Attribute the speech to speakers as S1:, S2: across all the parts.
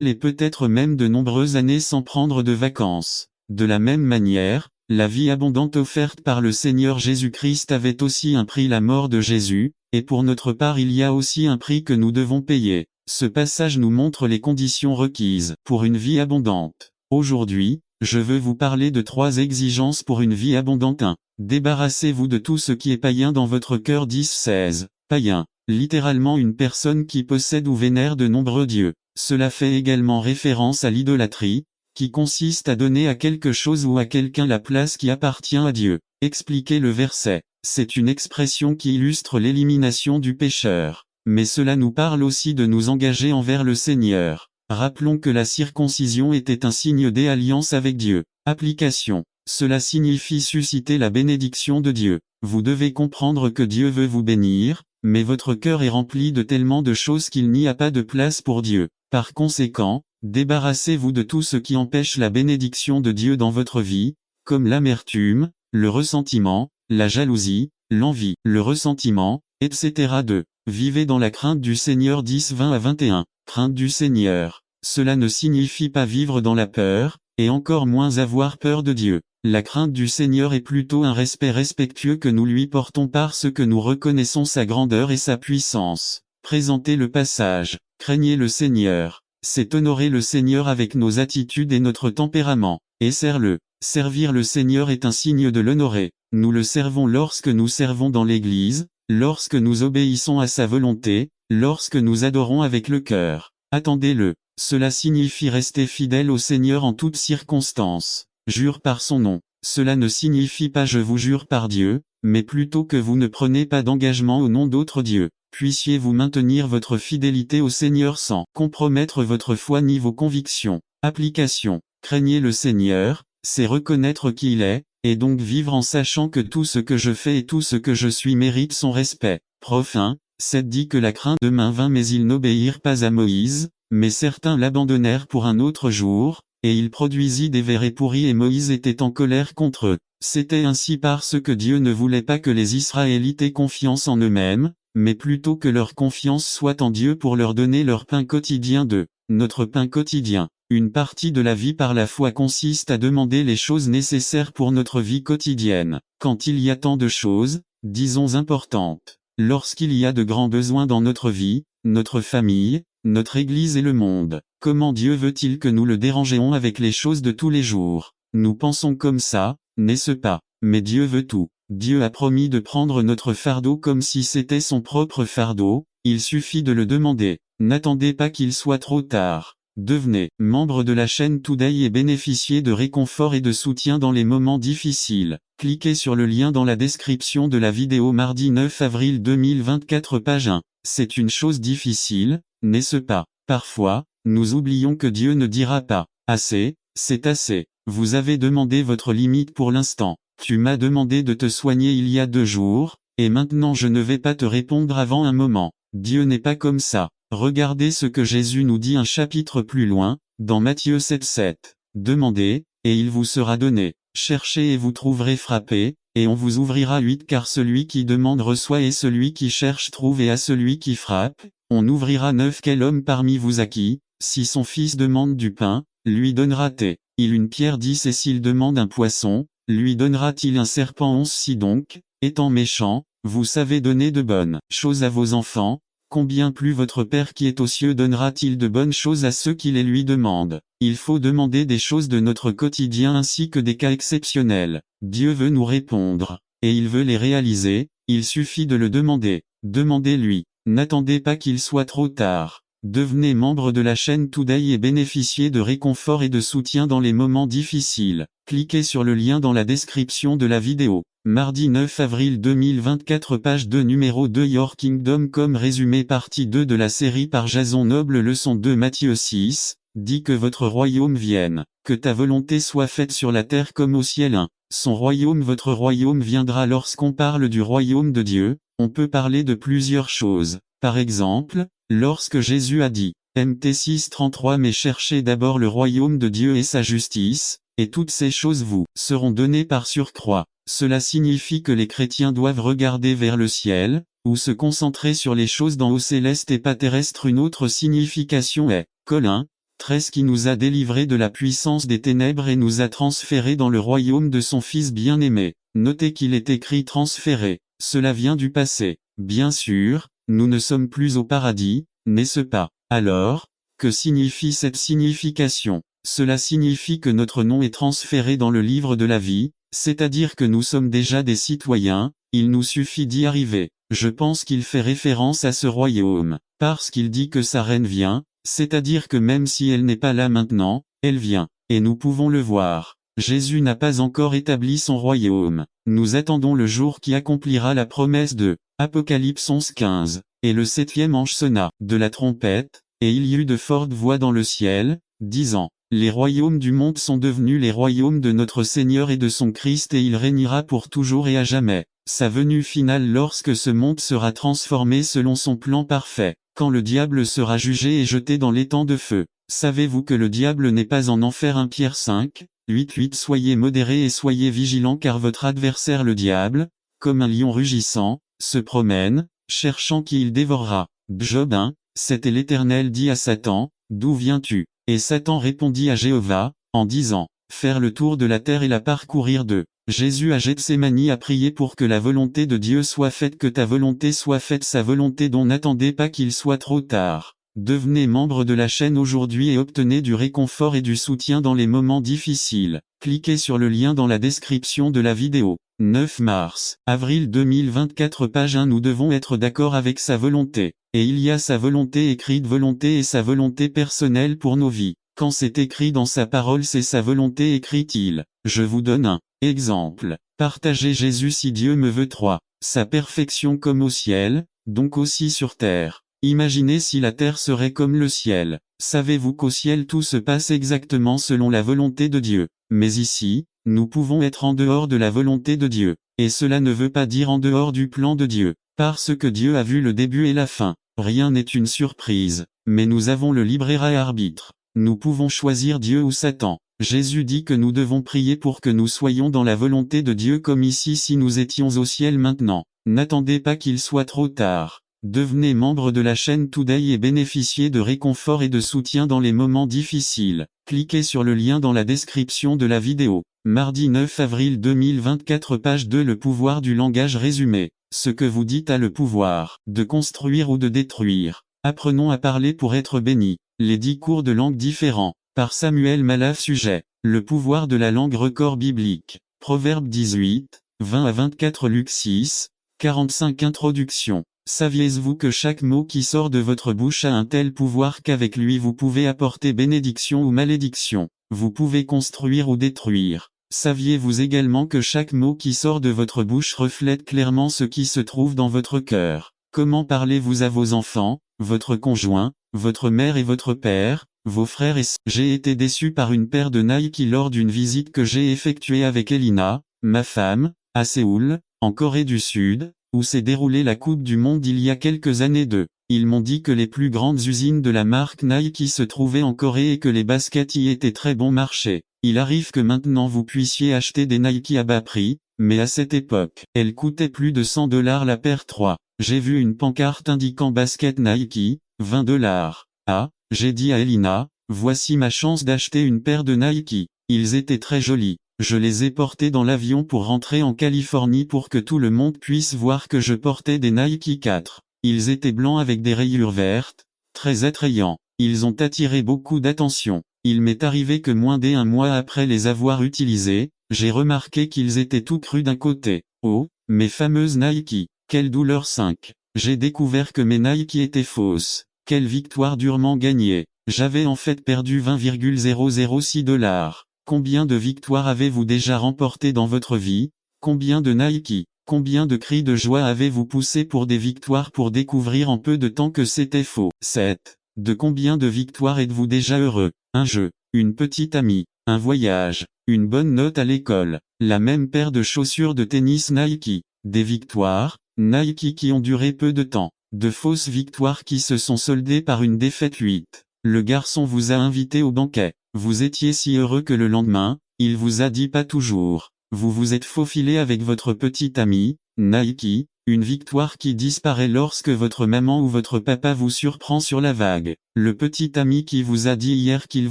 S1: et peut-être même de nombreuses années sans prendre de vacances. De la même manière, la vie abondante offerte par le Seigneur Jésus-Christ avait aussi un prix, la mort de Jésus, et pour notre part il y a aussi un prix que nous devons payer. Ce passage nous montre les conditions requises pour une vie abondante. Aujourd'hui, je veux vous parler de 3 exigences pour une vie abondante. 1. Débarrassez-vous de tout ce qui est païen dans votre cœur. 10-16. Païen, littéralement une personne qui possède ou vénère de nombreux dieux. Cela fait également référence à l'idolâtrie, qui consiste à donner à quelque chose ou à quelqu'un la place qui appartient à Dieu. Expliquez le verset. C'est une expression qui illustre l'élimination du pécheur. Mais cela nous parle aussi de nous engager envers le Seigneur. Rappelons que la circoncision était un signe d'alliance avec Dieu. Application. Cela signifie susciter la bénédiction de Dieu. Vous devez comprendre que Dieu veut vous bénir, mais votre cœur est rempli de tellement de choses qu'il n'y a pas de place pour Dieu. Par conséquent, débarrassez-vous de tout ce qui empêche la bénédiction de Dieu dans votre vie, comme l'amertume, le ressentiment, la jalousie, l'envie, le ressentiment, etc. 2. Vivez dans la crainte du Seigneur. 10-20-21. Crainte du Seigneur. Cela ne signifie pas vivre dans la peur, et encore moins avoir peur de Dieu. La crainte du Seigneur est plutôt un respect respectueux que nous lui portons parce que nous reconnaissons sa grandeur et sa puissance. Présentez le passage. Craignez le Seigneur. C'est honorer le Seigneur avec nos attitudes et notre tempérament. Et sers-le. Servir le Seigneur est un signe de l'honorer. Nous le servons lorsque nous servons dans l'Église, lorsque nous obéissons à sa volonté, lorsque nous adorons avec le cœur. Attendez-le. Cela signifie rester fidèle au Seigneur en toutes circonstances. Jure par son nom. Cela ne signifie pas je vous jure par Dieu, mais plutôt que vous ne prenez pas d'engagement au nom d'autres dieux. Puissiez-vous maintenir votre fidélité au Seigneur sans compromettre votre foi ni vos convictions. Application. Craignez le Seigneur, c'est reconnaître qui il est, et donc vivre en sachant que tout ce que je fais et tout ce que je suis mérite son respect. Prof 1, 7 dit que la crainte de main vint mais ils n'obéirent pas à Moïse, mais certains l'abandonnèrent pour un autre jour, et il produisit des verets pourris et Moïse était en colère contre eux. C'était ainsi parce que Dieu ne voulait pas que les Israélites aient confiance en eux-mêmes, mais plutôt que leur confiance soit en Dieu pour leur donner leur pain quotidien de notre pain quotidien. Une partie de la vie par la foi consiste à demander les choses nécessaires pour notre vie quotidienne. Quand il y a tant de choses, disons importantes, lorsqu'il y a de grands besoins dans notre vie, notre famille, notre Église et le monde, comment Dieu veut-il que nous le dérangions avec les choses de tous les jours? Nous pensons comme ça, n'est-ce pas? Mais Dieu veut tout. Dieu a promis de prendre notre fardeau comme si c'était son propre fardeau, il suffit de le demander. N'attendez pas qu'il soit trop tard. Devenez membre de la chaîne Today et bénéficiez de réconfort et de soutien dans les moments difficiles. Cliquez sur le lien dans la description de la vidéo mardi 9 avril 2024 page 1. C'est une chose difficile, n'est-ce pas? Parfois, nous oublions que Dieu ne dira pas « assez », c'est assez. Vous avez demandé votre limite pour l'instant. Tu m'as demandé de te soigner il y a 2 jours, et maintenant je ne vais pas te répondre avant un moment. Dieu n'est pas comme ça. Regardez ce que Jésus nous dit un chapitre plus loin, dans Matthieu 7,7. Demandez, et il vous sera donné. Cherchez et vous trouverez, frappez, et on vous ouvrira. 8 Car celui qui demande reçoit et celui qui cherche trouve et à celui qui frappe, on ouvrira. 9 Quel homme parmi vous à qui, si son fils demande du pain, lui donnera-t-il une pierre? 10 Et s'il demande un poisson, lui donnera-t-il un serpent? 11 Si donc, étant méchant, vous savez donner de bonnes choses à vos enfants, combien plus votre Père qui est aux cieux donnera-t-il de bonnes choses à ceux qui les lui demandent? Il faut demander des choses de notre quotidien ainsi que des cas exceptionnels. Dieu veut nous répondre, et il veut les réaliser, il suffit de le demander. Demandez-lui. N'attendez pas qu'il soit trop tard. Devenez membre de la chaîne Today et bénéficiez de réconfort et de soutien dans les moments difficiles. Cliquez sur le lien dans la description de la vidéo. Mardi 9 avril 2024 page 2 numéro 2 Your Kingdom comme résumé partie 2 de la série par Jason Noble leçon 2 Matthieu 6, dit que votre royaume vienne, que ta volonté soit faite sur la terre comme au ciel. 1. Son royaume votre royaume viendra. Lorsqu'on parle du royaume de Dieu, on peut parler de plusieurs choses. Par exemple, lorsque Jésus a dit, Mt 6:33 mais cherchez d'abord le royaume de Dieu et sa justice, et toutes ces choses vous seront données par surcroît. Cela signifie que les chrétiens doivent regarder vers le ciel, ou se concentrer sur les choses d'en haut céleste et pas terrestre. Une autre signification est, Colin, 13 qui nous a délivrés de la puissance des ténèbres et nous a transférés dans le royaume de son Fils bien-aimé. Notez qu'il est écrit transféré. Cela vient du passé. Bien sûr, nous ne sommes plus au paradis, n'est-ce pas? Alors, que signifie cette signification? Cela signifie que notre nom est transféré dans le livre de la vie, c'est-à-dire que nous sommes déjà des citoyens, il nous suffit d'y arriver. Je pense qu'il fait référence à ce royaume, parce qu'il dit que sa reine vient, c'est-à-dire que même si elle n'est pas là maintenant, elle vient, et nous pouvons le voir. Jésus n'a pas encore établi son royaume. Nous attendons le jour qui accomplira la promesse de Apocalypse 11:15. Et le 7e ange sonna de la trompette, et il y eut de fortes voix dans le ciel, disant: Les royaumes du monde sont devenus les royaumes de notre Seigneur et de son Christ et il régnera pour toujours et à jamais. Sa venue finale lorsque ce monde sera transformé selon son plan parfait, quand le diable sera jugé et jeté dans l'étang de feu. Savez-vous que le diable n'est pas en enfer? 1 Pierre 5, 8. Soyez modérés et soyez vigilants car votre adversaire le diable, comme un lion rugissant, se promène, cherchant qui il dévorera. Job 1, 7. Et l'Éternel dit à Satan: D'où viens-tu? Et Satan répondit à Jéhovah, en disant: Faire le tour de la terre et la parcourir de. Jésus à Gethsémani a prié pour que la volonté de Dieu soit faite, que ta volonté soit faite, sa volonté dont n'attendez pas qu'il soit trop tard. Devenez membre de la chaîne aujourd'hui et obtenez du réconfort et du soutien dans les moments difficiles. Cliquez sur le lien dans la description de la vidéo. 9 mars, avril 2024 page 1. Nous devons être d'accord avec sa volonté. Et il y a sa volonté écrite volonté et sa volonté personnelle pour nos vies. Quand c'est écrit dans sa parole, c'est sa volonté écrite. Je vous donne un exemple. Partagez Jésus si Dieu me veut 3. Sa perfection comme au ciel, donc aussi sur terre. Imaginez si la terre serait comme le ciel. Savez-vous qu'au ciel tout se passe exactement selon la volonté de Dieu? Mais ici, nous pouvons être en dehors de la volonté de Dieu. Et cela ne veut pas dire en dehors du plan de Dieu. Parce que Dieu a vu le début et la fin. Rien n'est une surprise. Mais nous avons le libre arbitre. Nous pouvons choisir Dieu ou Satan. Jésus dit que nous devons prier pour que nous soyons dans la volonté de Dieu comme ici si nous étions au ciel maintenant. N'attendez pas qu'il soit trop tard. Devenez membre de la chaîne Today et bénéficiez de réconfort et de soutien dans les moments difficiles. Cliquez sur le lien dans la description de la vidéo. Mardi 9 avril 2024 page 2. Le pouvoir du langage résumé. Ce que vous dites a le pouvoir de construire ou de détruire. Apprenons à parler pour être bénis. Les 10 cours de langue différents. Par Samuel Malaf. Sujet. Le pouvoir de la langue. Record biblique. Proverbe 18, 20 à 24. Luc 6, 45. Introduction. Saviez-vous que chaque mot qui sort de votre bouche a un tel pouvoir qu'avec lui vous pouvez apporter bénédiction ou malédiction? Vous pouvez construire ou détruire. Saviez-vous également que chaque mot qui sort de votre bouche reflète clairement ce qui se trouve dans votre cœur? Comment parlez-vous à vos enfants, votre conjoint, votre mère et votre père, vos frères et sœurs? J'ai été déçu par une paire de Nike lors d'une visite que j'ai effectuée avec Elina, ma femme, à Séoul, en Corée du Sud, où s'est déroulée la Coupe du Monde il y a quelques années. Ils m'ont dit que les plus grandes usines de la marque Nike se trouvaient en Corée et que les baskets y étaient très bon marché. Il arrive que maintenant vous puissiez acheter des Nike à bas prix, mais à cette époque, elles coûtaient plus de $100 la paire. 3. J'ai vu une pancarte indiquant basket Nike, $20. Ah, j'ai dit à Elina, voici ma chance d'acheter une paire de Nike. Ils étaient très jolis. Je les ai portés dans l'avion pour rentrer en Californie pour que tout le monde puisse voir que je portais des Nike 4. Ils étaient blancs avec des rayures vertes, très attrayants. Ils ont attiré beaucoup d'attention. Il m'est arrivé que moins d'un mois après les avoir utilisés, j'ai remarqué qu'ils étaient tout crus d'un côté. Oh, mes fameuses Nike, quelle douleur. 5. J'ai découvert que mes Nike étaient fausses. Quelle victoire durement gagnée. J'avais en fait perdu $20,006. Combien de victoires avez-vous déjà remportées dans votre vie? Combien de Nike? Combien de cris de joie avez-vous poussé pour des victoires pour découvrir en peu de temps que c'était faux? 7. De combien de victoires êtes-vous déjà heureux? Un jeu, une petite amie, un voyage, une bonne note à l'école, la même paire de chaussures de tennis Nike. Des victoires, Nike qui ont duré peu de temps. De fausses victoires qui se sont soldées par une défaite. 8. Le garçon vous a invité au banquet. Vous étiez si heureux que le lendemain, il vous a dit pas toujours. Vous vous êtes faufilé avec votre petite amie, Nike, Une victoire qui disparaît lorsque votre maman ou votre papa vous surprend sur la vague. Le petit ami qui vous a dit hier qu'il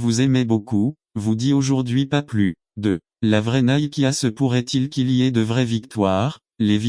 S1: vous aimait beaucoup, vous dit aujourd'hui pas plus. 2. La vraie Nike. Se pourrait-il qu'il y ait de vraies victoires, les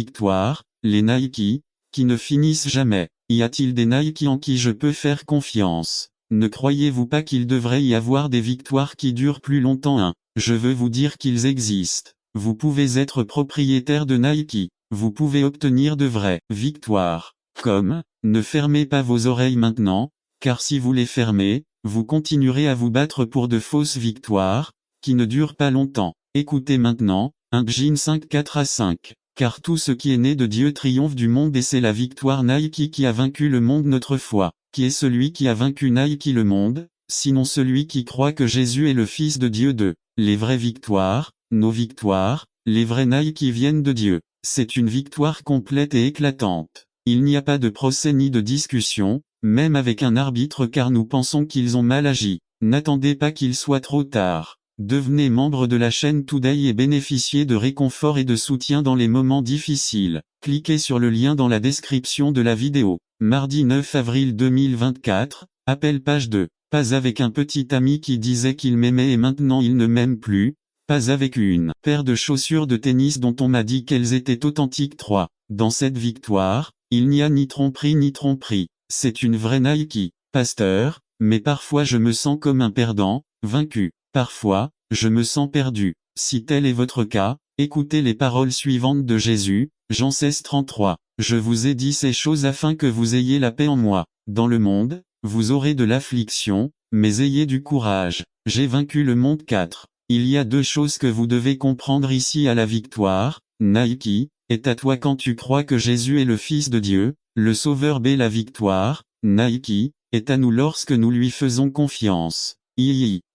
S1: Nike, qui ne finissent jamais? Y a-t-il des Nike en qui je peux faire confiance? Ne croyez-vous pas qu'il devrait y avoir des victoires qui durent plus longtemps? Je veux vous dire qu'ils existent. Vous pouvez être propriétaire de Nike. Vous pouvez obtenir de vraies victoires. Comme, ne fermez pas vos oreilles maintenant, car si vous les fermez, vous continuerez à vous battre pour de fausses victoires, qui ne durent pas longtemps. Écoutez maintenant, 1 Jean 5:4-5. Car tout ce qui est né de Dieu triomphe du monde et c'est la victoire Nike qui a vaincu le monde notre foi. Qui est celui qui a vaincu Nike le monde, sinon celui qui croit que Jésus est le Fils de Dieu 2. Les vraies victoires, nos victoires, les vrais Nike viennent de Dieu. C'est une victoire complète et éclatante. Il n'y a pas de procès ni de discussion, même avec un arbitre car nous pensons qu'ils ont mal agi. N'attendez pas qu'il soit trop tard. Devenez membre de la chaîne Today et bénéficiez de réconfort et de soutien dans les moments difficiles. Cliquez sur le lien dans la description de la vidéo. Mardi 9 avril 2024, appel page 2. Pas avec un petit ami qui disait qu'il m'aimait et maintenant il ne m'aime plus. Pas avec une paire de chaussures de tennis dont on m'a dit qu'elles étaient authentiques 3. Dans cette victoire, il n'y a ni tromperie. C'est une vraie Nike. Pasteur, mais parfois je me sens comme un perdant, vaincu. Parfois, je me sens perdu. Si tel est votre cas, écoutez les paroles suivantes de Jésus, Jean 16:33. Je vous ai dit ces choses afin que vous ayez la paix en moi. Dans le monde, vous aurez de l'affliction, mais ayez du courage. J'ai vaincu le monde 4. Il y a deux choses que vous devez comprendre ici à la victoire. Nike, est à toi quand tu crois que Jésus est le Fils de Dieu, le Sauveur. B. La victoire, Nike, est à nous lorsque nous lui faisons confiance.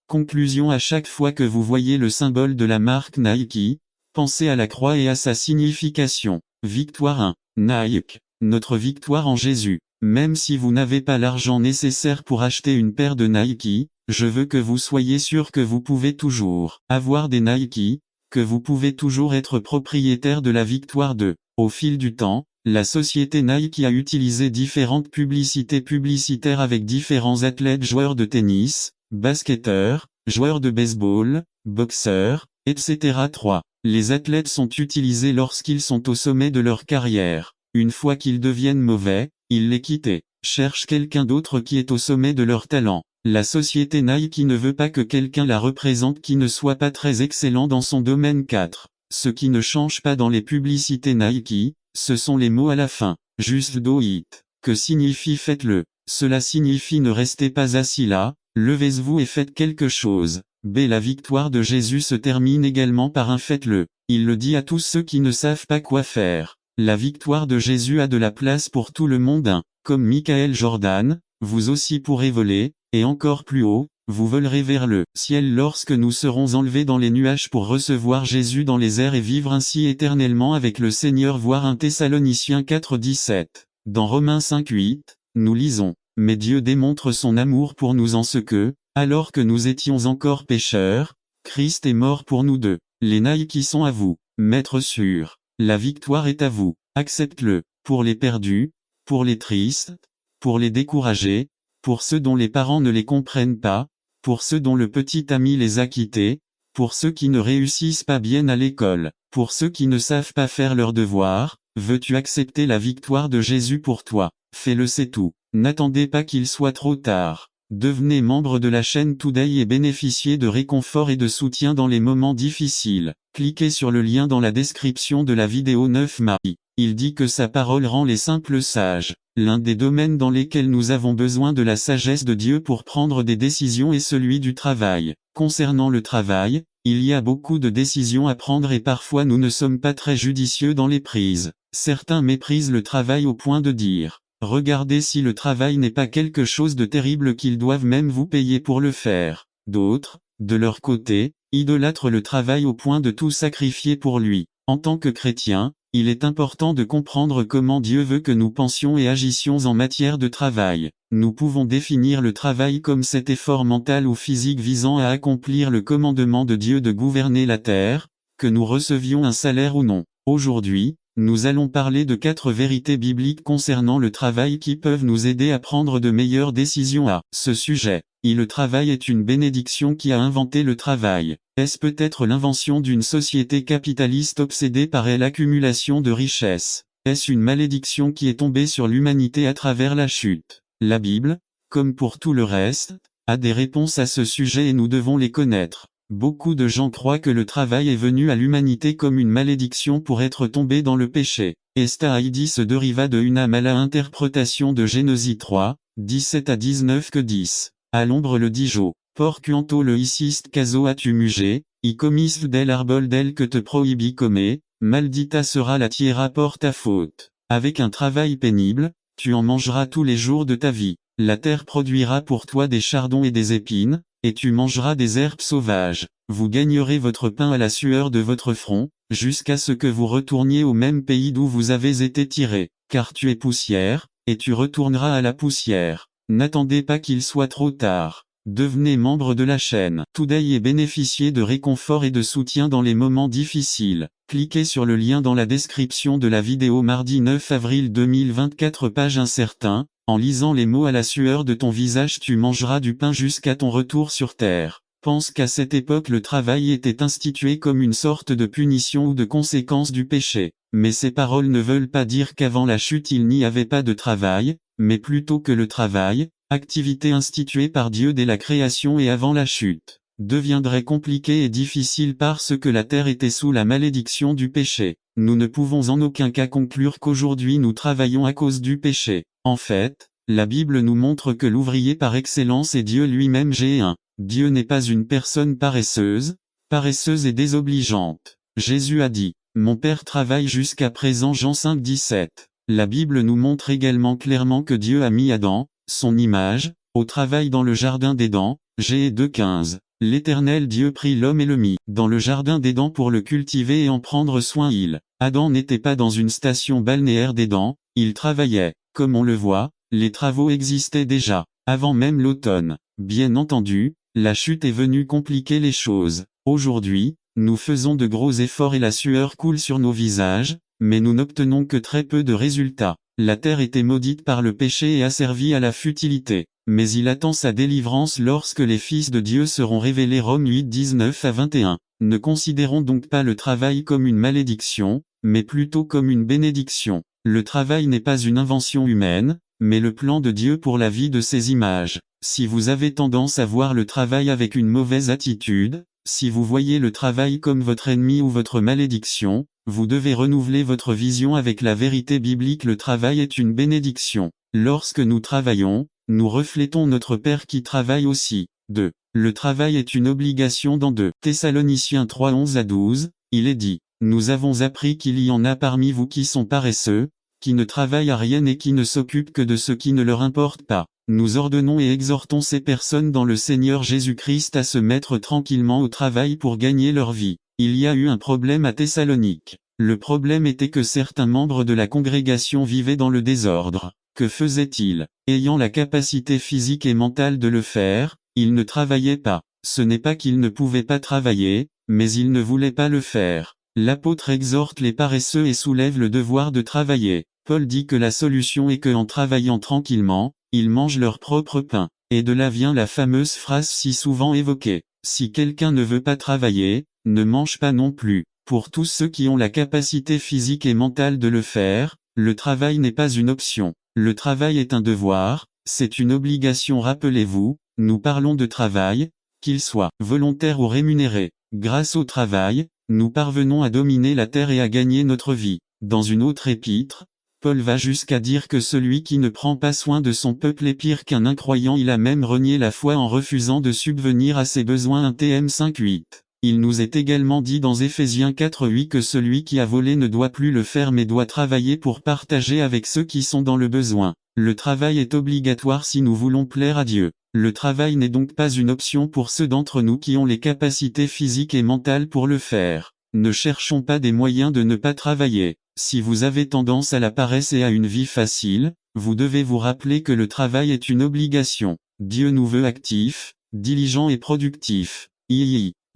S1: Conclusion. À chaque fois que vous voyez le symbole de la marque Nike, pensez à la croix et à sa signification. Victoire 1. Nike. Notre victoire en Jésus. Même si vous n'avez pas l'argent nécessaire pour acheter une paire de Nike, je veux que vous soyez sûr que vous pouvez toujours avoir des Nike, que vous pouvez toujours être propriétaire de la victoire 2. Au fil du temps, la société Nike a utilisé différentes publicitaires avec différents athlètes, joueurs de tennis, basketteurs, joueurs de baseball, boxeurs, etc. 3. Les athlètes sont utilisés lorsqu'ils sont au sommet de leur carrière. Une fois qu'ils deviennent mauvais, ils les quittent. Cherchent quelqu'un d'autre qui est au sommet de leur talent. La société Nike ne veut pas que quelqu'un la représente qui ne soit pas très excellent dans son domaine 4. Ce qui ne change pas dans les publicités Nike, ce sont les mots à la fin. Just do it. Que signifie faites-le. Cela signifie ne restez pas assis là, levez-vous et faites quelque chose. B. La victoire de Jésus se termine également par un faites-le. Il le dit à tous ceux qui ne savent pas quoi faire. La victoire de Jésus a de la place pour tout le monde. 1. Comme Michael Jordan, vous aussi pourrez voler, et encore plus haut, vous volerez vers le ciel lorsque nous serons enlevés dans les nuages pour recevoir Jésus dans les airs et vivre ainsi éternellement avec le Seigneur. Voir 1 Thessaloniciens 4:17. Dans Romains 5:8, nous lisons, mais Dieu démontre son amour pour nous en ce que, alors que nous étions encore pécheurs, Christ est mort pour nous 2. Les Nike sont à vous, maître sûr. La victoire est à vous, accepte-le. Pour les perdus, pour les tristes, pour les découragés, pour ceux dont les parents ne les comprennent pas, pour ceux dont le petit ami les a quittés, pour ceux qui ne réussissent pas bien à l'école, pour ceux qui ne savent pas faire leurs devoirs. Veux-tu accepter la victoire de Jésus pour toi? Fais-le, c'est tout. N'attendez pas qu'il soit trop tard. Devenez membre de la chaîne Today et bénéficiez de réconfort et de soutien dans les moments difficiles. Cliquez sur le lien dans la description de la vidéo 9 Marie. Il dit que sa parole rend les simples sages. L'un des domaines dans lesquels nous avons besoin de la sagesse de Dieu pour prendre des décisions est celui du travail. Concernant le travail, il y a beaucoup de décisions à prendre et parfois nous ne sommes pas très judicieux dans les prises. Certains méprisent le travail au point de dire: regardez si le travail n'est pas quelque chose de terrible qu'ils doivent même vous payer pour le faire. D'autres, de leur côté, idolâtrent le travail au point de tout sacrifier pour lui. En tant que chrétien, il est important de comprendre comment Dieu veut que nous pensions et agissions en matière de travail. Nous pouvons définir le travail comme cet effort mental ou physique visant à accomplir le commandement de Dieu de gouverner la terre, que nous recevions un salaire ou non. Aujourd'hui, nous allons parler de 4 vérités bibliques concernant le travail qui peuvent nous aider à prendre de meilleures décisions à ce sujet. Le travail est une bénédiction. Qui a inventé le travail? Est-ce peut-être l'invention d'une société capitaliste obsédée par l'accumulation de richesses? Est-ce une malédiction qui est tombée sur l'humanité à travers la chute? La Bible, comme pour tout le reste, a des réponses à ce sujet et nous devons les connaître. Beaucoup de gens croient que le travail est venu à l'humanité comme une malédiction pour être tombé dans le péché. Esta Heidi se deriva de une mala interprétation de Génésis 3, 17 à 19 que 10. À l'ombre le dijo, por cuanto le hiciste caso a tu mugé, y comiste del árbol del que te prohibí comer, maldita sera la tierra por ta faute. Avec un travail pénible, tu en mangeras tous les jours de ta vie. La terre produira pour toi des chardons et des épines, et tu mangeras des herbes sauvages. Vous gagnerez votre pain à la sueur de votre front, jusqu'à ce que vous retourniez au même pays d'où vous avez été tiré, car tu es poussière, et tu retourneras à la poussière. N'attendez pas qu'il soit trop tard. Devenez membre de la chaîne Today et bénéficiez de réconfort et de soutien dans les moments difficiles. Cliquez sur le lien dans la description de la vidéo mardi 9 avril 2024 page incertain. En lisant les mots à la sueur de ton visage tu mangeras du pain jusqu'à ton retour sur terre. Pense qu'à cette époque le travail était institué comme une sorte de punition ou de conséquence du péché. Mais ces paroles ne veulent pas dire qu'avant la chute il n'y avait pas de travail, mais plutôt que le travail, activité instituée par Dieu dès la création et avant la chute, deviendrait compliqué et difficile parce que la terre était sous la malédiction du péché. Nous ne pouvons en aucun cas conclure qu'aujourd'hui nous travaillons à cause du péché. En fait, la Bible nous montre que l'ouvrier par excellence est Dieu lui-même. G1. Dieu n'est pas une personne paresseuse et désobligeante. Jésus a dit, « Mon Père travaille jusqu'à présent » Jean 5, 17. La Bible nous montre également clairement que Dieu a mis Adam, son image, au travail dans le jardin d'Éden, G 2, 15. L'Éternel Dieu prit l'homme et le mit dans le jardin d'Éden pour le cultiver et en prendre soin. Adam n'était pas dans une station balnéaire d'Éden, il travaillait. Comme on le voit, les travaux existaient déjà, avant même l'automne. Bien entendu, la chute est venue compliquer les choses. Aujourd'hui, nous faisons de gros efforts et la sueur coule sur nos visages, mais nous n'obtenons que très peu de résultats. La terre était maudite par le péché et asservie à la futilité. Mais il attend sa délivrance lorsque les fils de Dieu seront révélés. Romains 8, 19 à 21. Ne considérons donc pas le travail comme une malédiction, mais plutôt comme une bénédiction. Le travail n'est pas une invention humaine, mais le plan de Dieu pour la vie de ses images. Si vous avez tendance à voir le travail avec une mauvaise attitude, si vous voyez le travail comme votre ennemi ou votre malédiction, vous devez renouveler votre vision avec la vérité biblique. Le travail est une bénédiction. Lorsque nous travaillons, nous reflétons notre Père qui travaille aussi. 2. Le travail est une obligation. Dans 2 Thessaloniciens 3, 11 à 12, il est dit, « Nous avons appris qu'il y en a parmi vous qui sont paresseux, qui ne travaillent à rien et qui ne s'occupent que de ce qui ne leur importe pas. Nous ordonnons et exhortons ces personnes dans le Seigneur Jésus-Christ à se mettre tranquillement au travail pour gagner leur vie. » Il y a eu un problème à Thessalonique. Le problème était que certains membres de la congrégation vivaient dans le désordre. Que faisaient-ils? Ayant la capacité physique et mentale de le faire, ils ne travaillaient pas. Ce n'est pas qu'ils ne pouvaient pas travailler, mais ils ne voulaient pas le faire. L'apôtre exhorte les paresseux et soulève le devoir de travailler. Paul dit que la solution est que en travaillant tranquillement, ils mangent leur propre pain. Et de là vient la fameuse phrase si souvent évoquée. Si quelqu'un ne veut pas travailler, ne mange pas non plus. Pour tous ceux qui ont la capacité physique et mentale de le faire, le travail n'est pas une option. Le travail est un devoir, c'est une obligation. Rappelez-vous, nous parlons de travail, qu'il soit volontaire ou rémunéré. Grâce au travail, nous parvenons à dominer la terre et à gagner notre vie. Dans une autre épître, Paul va jusqu'à dire que celui qui ne prend pas soin de son peuple est pire qu'un incroyant. Il a même renié la foi en refusant de subvenir à ses besoins. 1 Tm 5:8. Il nous est également dit dans Éphésiens 4:8 que celui qui a volé ne doit plus le faire mais doit travailler pour partager avec ceux qui sont dans le besoin. Le travail est obligatoire si nous voulons plaire à Dieu. Le travail n'est donc pas une option pour ceux d'entre nous qui ont les capacités physiques et mentales pour le faire. Ne cherchons pas des moyens de ne pas travailler. Si vous avez tendance à la paresse et à une vie facile, vous devez vous rappeler que le travail est une obligation. Dieu nous veut actifs, diligents et productifs.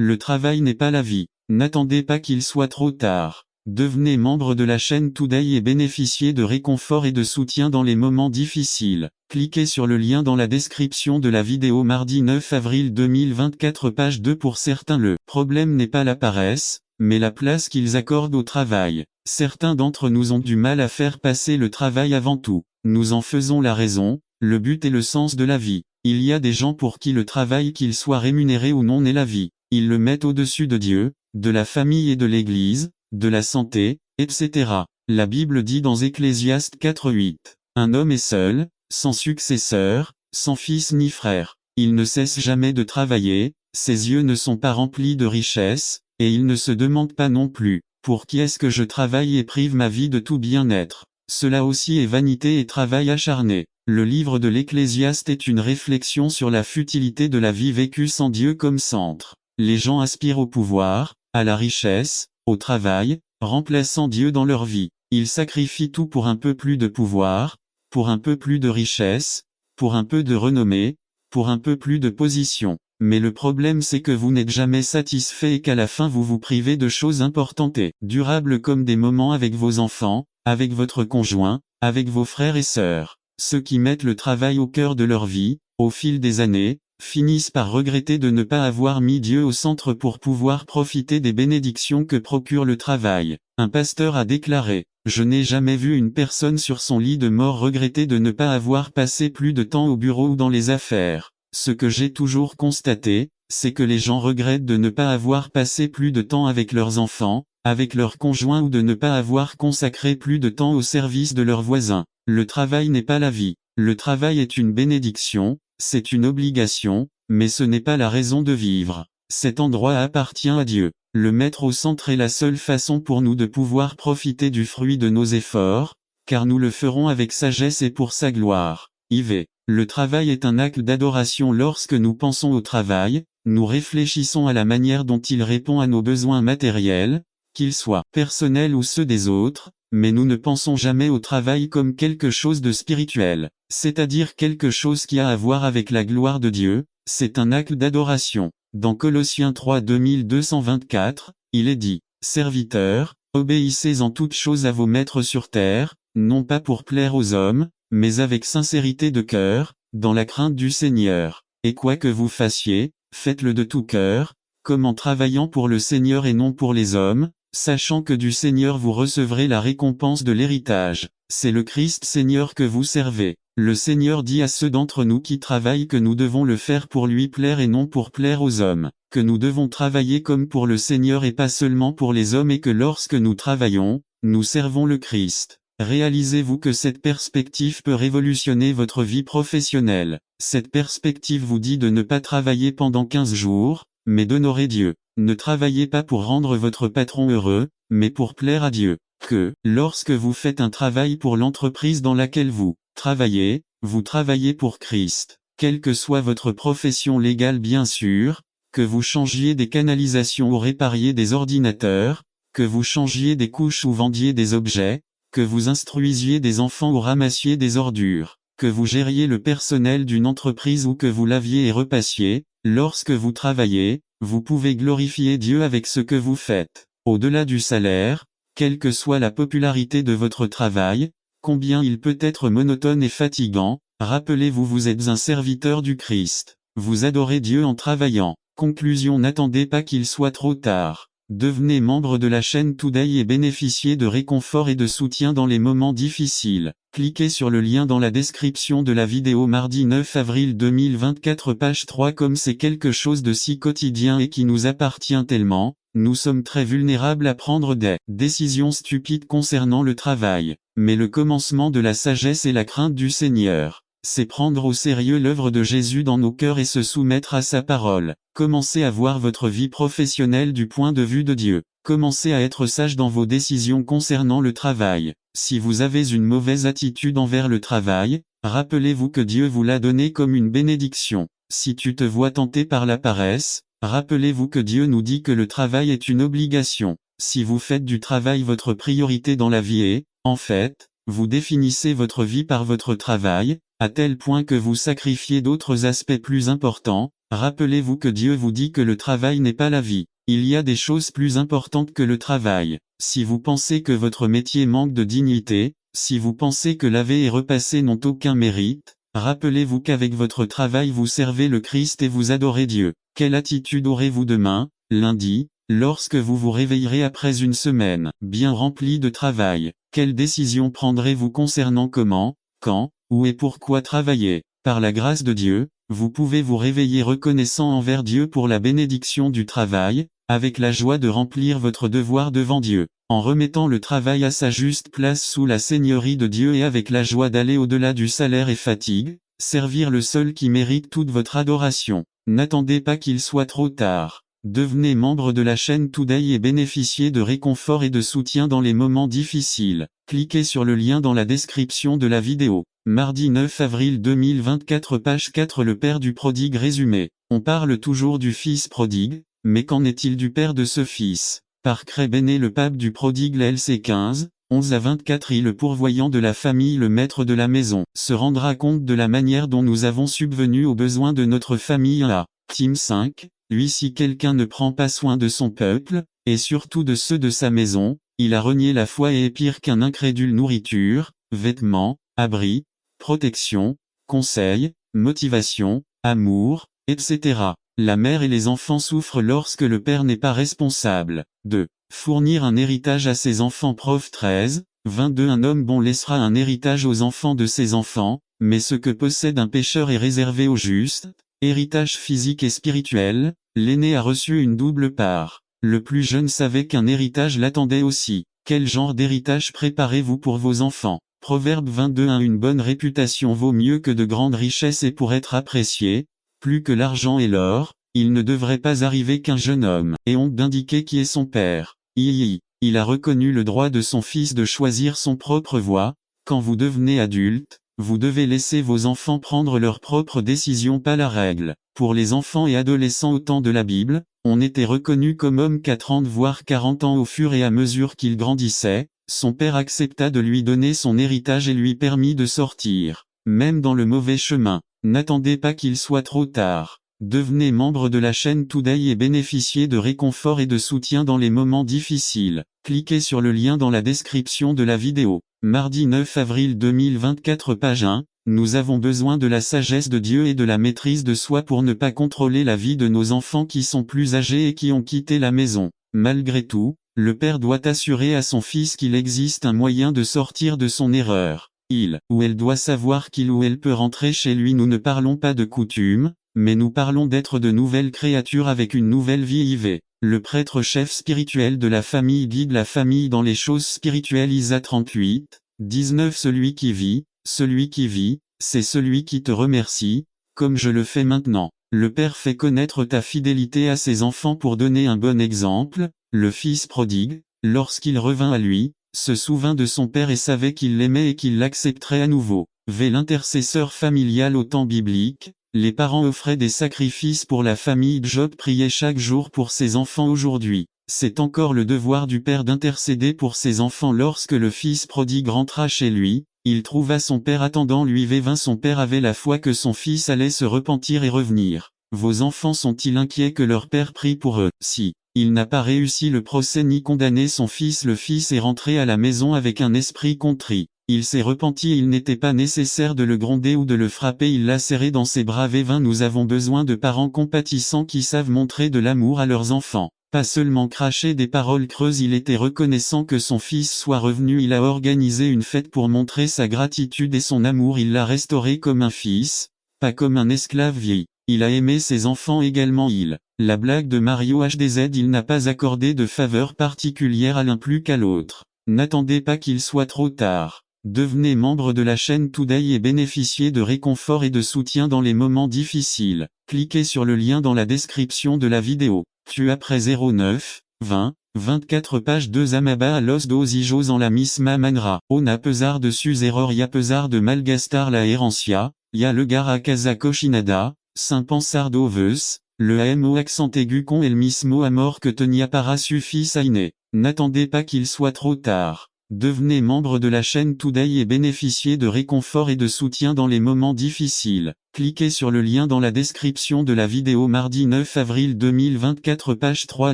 S1: Le travail n'est pas la vie. N'attendez pas qu'il soit trop tard. Devenez membre de la chaîne Today et bénéficiez de réconfort et de soutien dans les moments difficiles. Cliquez sur le lien dans la description de la vidéo mardi 9 avril 2024 page 2. Pour certains, le problème n'est pas la paresse, mais la place qu'ils accordent au travail. Certains d'entre nous ont du mal à faire passer le travail avant tout. Nous en faisons la raison, le but et le sens de la vie. Il y a des gens pour qui le travail, qu'il soit rémunéré ou non, est la vie. Ils le mettent au-dessus de Dieu, de la famille et de l'Église, de la santé, etc. La Bible dit dans Ecclésiaste 4:8, « Un homme est seul, sans successeur, sans fils ni frère. Il ne cesse jamais de travailler, ses yeux ne sont pas remplis de richesses, et il ne se demande pas non plus, pour qui est-ce que je travaille et prive ma vie de tout bien-être. Cela aussi est vanité et travail acharné. » Le livre de l'Ecclésiaste est une réflexion sur la futilité de la vie vécue sans Dieu comme centre. Les gens aspirent au pouvoir, à la richesse, au travail, remplaçant Dieu dans leur vie. Ils sacrifient tout pour un peu plus de pouvoir, pour un peu plus de richesse, pour un peu de renommée, pour un peu plus de position. Mais le problème, c'est que vous n'êtes jamais satisfait et qu'à la fin vous vous privez de choses importantes et durables comme des moments avec vos enfants, avec votre conjoint, avec vos frères et sœurs. Ceux qui mettent le travail au cœur de leur vie, au fil des années, finissent par regretter de ne pas avoir mis Dieu au centre pour pouvoir profiter des bénédictions que procure le travail. Un pasteur a déclaré, « Je n'ai jamais vu une personne sur son lit de mort regretter de ne pas avoir passé plus de temps au bureau ou dans les affaires. Ce que j'ai toujours constaté, c'est que les gens regrettent de ne pas avoir passé plus de temps avec leurs enfants, avec leurs conjoints ou de ne pas avoir consacré plus de temps au service de leurs voisins. Le travail n'est pas la vie. Le travail est une bénédiction, c'est une obligation, mais ce n'est pas la raison de vivre. Cet endroit appartient à Dieu. Le mettre au centre est la seule façon pour nous de pouvoir profiter du fruit de nos efforts, car nous le ferons avec sagesse et pour sa gloire. IV. Le travail est un acte d'adoration. Lorsque nous pensons au travail, nous réfléchissons à la manière dont il répond à nos besoins matériels, qu'ils soient personnels ou ceux des autres, mais nous ne pensons jamais au travail comme quelque chose de spirituel, c'est-à-dire quelque chose qui a à voir avec la gloire de Dieu. C'est un acte d'adoration. Dans Colossiens 3 2224, il est dit, « Serviteurs, obéissez en toutes choses à vos maîtres sur terre, non pas pour plaire aux hommes, mais avec sincérité de cœur, dans la crainte du Seigneur. Et quoi que vous fassiez, faites-le de tout cœur, comme en travaillant pour le Seigneur et non pour les hommes, sachant que du Seigneur vous recevrez la récompense de l'héritage. » C'est le Christ Seigneur que vous servez. Le Seigneur dit à ceux d'entre nous qui travaillent que nous devons le faire pour lui plaire et non pour plaire aux hommes, que nous devons travailler comme pour le Seigneur et pas seulement pour les hommes, et que lorsque nous travaillons, nous servons le Christ. Réalisez-vous que cette perspective peut révolutionner votre vie professionnelle. Cette perspective vous dit de ne pas travailler pendant 15 jours, mais d'honorer Dieu. Ne travaillez pas pour rendre votre patron heureux, mais pour plaire à Dieu. Que, lorsque vous faites un travail pour l'entreprise dans laquelle vous travaillez pour Christ. Quelle que soit votre profession légale, bien sûr, que vous changiez des canalisations ou répariez des ordinateurs, que vous changiez des couches ou vendiez des objets, que vous instruisiez des enfants ou ramassiez des ordures, que vous gériez le personnel d'une entreprise ou que vous laviez et repassiez, lorsque vous travaillez, vous pouvez glorifier Dieu avec ce que vous faites. Au-delà du salaire, quelle que soit la popularité de votre travail, combien il peut être monotone et fatigant, rappelez-vous, vous êtes un serviteur du Christ. Vous adorez Dieu en travaillant. Conclusion: n'attendez pas qu'il soit trop tard. Devenez membre de la chaîne Today et bénéficiez de réconfort et de soutien dans les moments difficiles. Cliquez sur le lien dans la description de la vidéo mardi 9 avril 2024 page 3. Comme c'est quelque chose de si quotidien et qui nous appartient tellement, nous sommes très vulnérables à prendre des décisions stupides concernant le travail. Mais le commencement de la sagesse est la crainte du Seigneur. C'est prendre au sérieux l'œuvre de Jésus dans nos cœurs et se soumettre à sa parole. Commencez à voir votre vie professionnelle du point de vue de Dieu. Commencez à être sage dans vos décisions concernant le travail. Si vous avez une mauvaise attitude envers le travail, rappelez-vous que Dieu vous l'a donné comme une bénédiction. Si tu te vois tenté par la paresse, rappelez-vous que Dieu nous dit que le travail est une obligation. Si vous faites du travail votre priorité dans la vie et, en fait, vous définissez votre vie par votre travail, à tel point que vous sacrifiez d'autres aspects plus importants, Rappelez-vous que Dieu vous dit que le travail n'est pas la vie. Il y a des choses plus importantes que le travail. Si vous pensez que votre métier manque de dignité, si vous pensez que laver et repasser n'ont aucun mérite, rappelez-vous qu'avec votre travail vous servez le Christ et vous adorez Dieu. Quelle attitude aurez-vous demain, lundi, lorsque vous vous réveillerez après une semaine bien remplie de travail? Quelle décision prendrez-vous concernant comment, quand, où et pourquoi travailler? Par la grâce de Dieu, vous pouvez vous réveiller reconnaissant envers Dieu pour la bénédiction du travail, avec la joie de remplir votre devoir devant Dieu, en remettant le travail à sa juste place sous la seigneurie de Dieu et avec la joie d'aller au-delà du salaire et fatigue, servir le seul qui mérite toute votre adoration. N'attendez pas qu'il soit trop tard. Devenez membre de la chaîne Today et bénéficiez de réconfort et de soutien dans les moments difficiles. Cliquez sur le lien dans la description de la vidéo. Mardi 9 avril 2024 page 4 Le père du prodigue résumé. On parle toujours du fils prodigue, mais qu'en est-il du père de ce fils? Par Crébéné le pape du prodigue LC 15, 11 à 24 le pourvoyant de la famille le maître de la maison, se rendra compte de la manière dont nous avons subvenu aux besoins de notre famille à Tim 5, lui si quelqu'un ne prend pas soin de son peuple, et surtout de ceux de sa maison, il a renié la foi et est pire qu'un incrédule nourriture, vêtements, abri, protection, conseil, motivation, amour, etc. La mère et les enfants souffrent lorsque le père n'est pas responsable. 2. Fournir un héritage à ses enfants. Prof 13, 22 Un homme bon laissera un héritage aux enfants de ses enfants, mais ce que possède un pécheur est réservé aux justes. Héritage physique et spirituel, l'aîné a reçu une double part. Le plus jeune savait qu'un héritage l'attendait aussi. Quel genre d'héritage préparez-vous pour vos enfants? Proverbe 22 Une bonne réputation vaut mieux que de grandes richesses et pour être apprécié, plus que l'argent et l'or, il ne devrait pas arriver qu'un jeune homme ait honte d'indiquer qui est son père. Il a reconnu le droit de son fils de choisir son propre voie. Quand vous devenez adulte, vous devez laisser vos enfants prendre leurs propres décisions, pas la règle. Pour les enfants et adolescents au temps de la Bible, on était reconnu comme homme qu'à 30 voire 40 ans au fur et à mesure qu'il grandissait. Son père accepta de lui donner son héritage et lui permit de sortir, même dans le mauvais chemin. N'attendez pas qu'il soit trop tard. Devenez membre de la chaîne Today et bénéficiez de réconfort et de soutien dans les moments difficiles. Cliquez sur le lien dans la description de la vidéo. Mardi 9 avril 2024 page 1. Nous avons besoin de la sagesse de Dieu et de la maîtrise de soi pour ne pas contrôler la vie de nos enfants qui sont plus âgés et qui ont quitté la maison. Malgré tout, le père doit assurer à son fils qu'il existe un moyen de sortir de son erreur. Il ou elle doit savoir qu'il ou elle peut rentrer chez lui. Nous ne parlons pas de coutume, mais nous parlons d'être de nouvelles créatures avec une nouvelle vie. IV. Le prêtre chef spirituel de la famille guide la famille dans les choses spirituelles. Isa 38, 19 Celui qui vit, c'est celui qui te remercie, comme je le fais maintenant. Le père fait connaître ta fidélité à ses enfants pour donner un bon exemple. Le fils prodigue, lorsqu'il revint à lui, se souvint de son père et savait qu'il l'aimait et qu'il l'accepterait à nouveau. V. L'intercesseur familial au temps biblique, les parents offraient des sacrifices pour la famille. Job priait chaque jour pour ses enfants. Aujourd'hui, c'est encore le devoir du père d'intercéder pour ses enfants. Lorsque le fils prodigue rentra chez lui, il trouva son père attendant lui. V. Son père avait la foi que son fils allait se repentir et revenir. Vos enfants sont-ils inquiets que leur père prie pour eux? Si il n'a pas réussi le procès ni condamné son fils, le fils est rentré à la maison avec un esprit contrit. Il s'est repenti et il n'était pas nécessaire de le gronder ou de le frapper, il l'a serré dans ses bras. V. Nous avons besoin de parents compatissants qui savent montrer de l'amour à leurs enfants. Pas seulement cracher des paroles creuses. Il était reconnaissant que son fils soit revenu. Il a organisé une fête pour montrer sa gratitude et son amour. Il l'a restauré comme un fils, pas comme un esclave vieil. Il a aimé ses enfants également. La blague de Mario HDZ. Il n'a pas accordé de faveur particulière à l'un plus qu'à l'autre. N'attendez pas qu'il soit trop tard. Devenez membre de la chaîne Today et bénéficiez de réconfort et de soutien dans les moments difficiles. Cliquez sur le lien dans la description de la vidéo. Tu après 09, 20, 24 page 2 Amaba à los dos hijos en la misma manera. On a pesar de sus error y a pesar de malgastar la herencia, y a le gar a casa cochinada, sin pensar dos veus, le amo accent aigu con el mismo amor que tenia para su fils aîné. N'attendez pas qu'il soit trop tard. Devenez membre de la chaîne Today et bénéficiez de réconfort et de soutien dans les moments difficiles. Cliquez sur le lien dans la description de la vidéo. Mardi 9 avril 2024, page 3.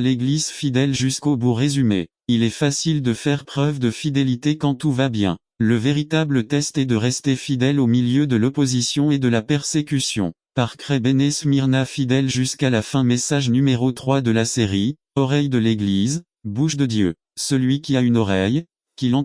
S1: L'Église fidèle jusqu'au bout. Résumé. Il est facile de faire preuve de fidélité quand tout va bien. Le véritable test est de rester fidèle au milieu de l'opposition et de la persécution. Par Craig Bene Smyrna, fidèle jusqu'à la fin. Message numéro 3 de la série, Oreille de l'Église, bouche de Dieu. Celui qui a une oreille, qu'il entende.